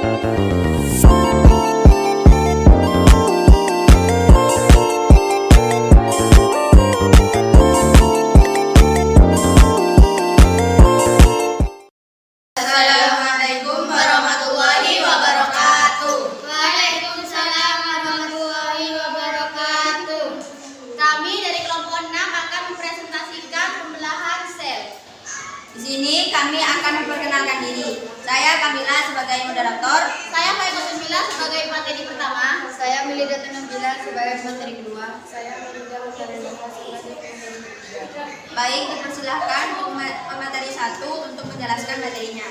Assalamualaikum warahmatullahi wabarakatuh. Waalaikumsalam warahmatullahi wabarakatuh. Kami dari kelompok 6 akan mempresentasikan pembelahan sel. Di sini kami akan memperkenalkan diri. Saya Kamila sebagai moderator. Saya Faizal Nabila sebagai materi pertama. Saya Melida Nabila sebagai materi kedua. Saya Melida Nabila sebagai materi ketiga. Baik, dipersilahkan pemateri 1 untuk menjelaskan materinya.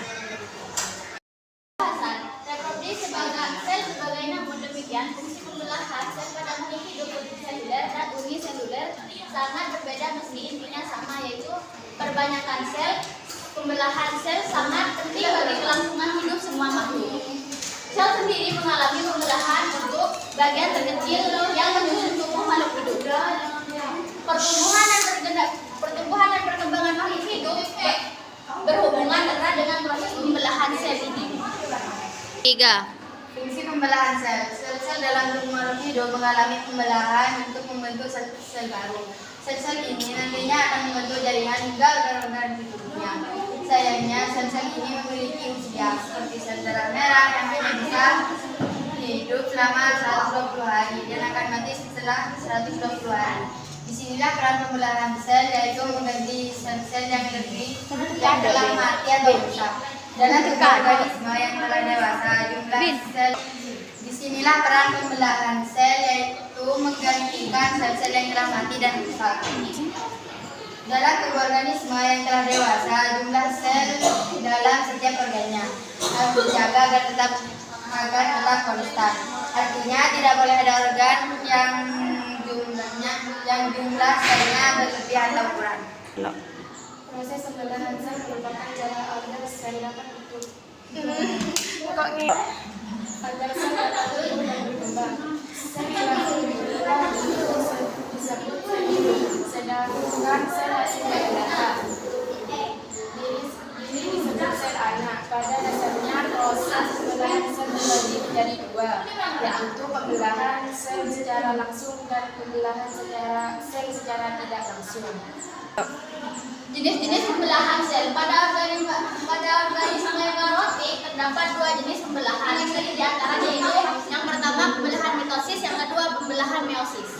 Reproduksi sebagai sel sebagai namun demikian fungsi pembelahan sel pada makhluk hidup multiseluler dan uniseluler sangat berbeda meski intinya sama, yaitu perbanyakan sel. Pembelahan sel sangat penting bagi kelangsungan hidup semua makhluk. Sel sendiri mengalami pembelahan untuk bagian terkecil yang menyusun tubuh makhluk hidup. Pertumbuhan dan perkembangan makhluk hidup berhubungan erat dengan proses pembelahan sel ini. 3. Fungsi pembelahan sel. Sel-sel dalam tubuh makhluk hidup mengalami pembelahan untuk membentuk sel baru. Sel-sel ini nantinya akan membentuk jaringan hingga organ-organ di tubuhnya. Sayangnya, sel-sel ini memiliki usia seperti sel darah merah yang hanya bisa hidup selama 120 hari dan akan mati setelah 120 hari. Disinilah peran pembelahan sel, yaitu mengganti sel-sel yang telah mati atau rusak. Dalam tubuh organisme yang telah dewasa, jumlah sel. Disinilah peran pembelahan sel, yaitu menggantikan sel-sel yang telah mati dan rusak. Dalam tubuh organisme yang telah dewasa, jumlah sel dalam setiap organnya harus dijaga agar tetap konstan. Artinya tidak boleh ada organ yang jumlah selnya berlebih atau kurang. Proses pembelahan sel merupakan cara agar sel dapat agar sel dapat tumbuh dan berkembang. Sel yang disebut sedangkan sel hasil dari data. Ini disebut sel anak. Pada dasarnya proses pembelahan sel terbagi menjadi dua, yaitu pembelahan sel secara langsung dan pembelahan sel secara tidak langsung. Jenis-jenis pembelahan sel pada organisme eukariotik terdapat dua jenis pembelahan. Di antaranya yaitu yang pertama pembelahan mitosis, yang kedua pembelahan meiosis.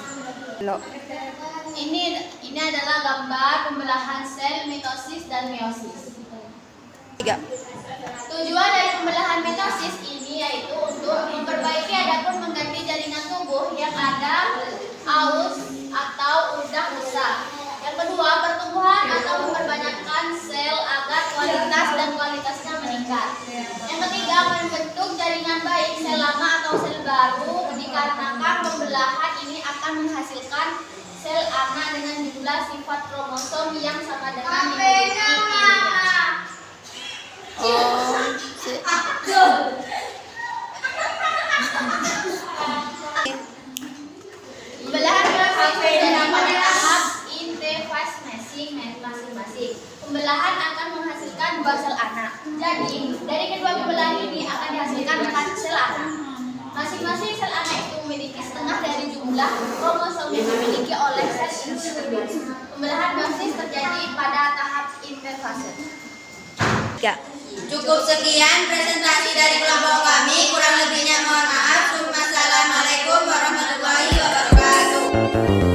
Ini adalah gambar pembelahan sel mitosis dan meiosis. 3. Tujuan dari pembelahan mitosis ini yaitu untuk memperbaiki adapun mengganti jaringan tubuh yang ada aus atau udah rusak. Yang kedua, pertumbuhan atau memperbanyakkan sel agar kualitas dan kualitasnya meningkat. Yang ketiga, membentuk jaringan baik sel lama atau sel baru, dikarenakan pembelahan ini akan menghasilkan sel anak dengan jumlah sifat kromosom yang sama dengan pembelahan meiosis dan pada tahap interfase masing-masing. Pembelahan akan menghasilkan dua sel anak. Jadi, dari kedua pembelahan ini akan dihasilkan 4 sel anak. Masing-masing sel anak itu memiliki setengah dari jumlah kromosom yang dimiliki oleh sel induk. Pembelahan meiosis terjadi pada tahap interfase. 3. Cukup sekian presentasi dari kelompok kami. Kurang lebihnya mohon maaf. Wassalamualaikum warahmatullahi wabarakatuh.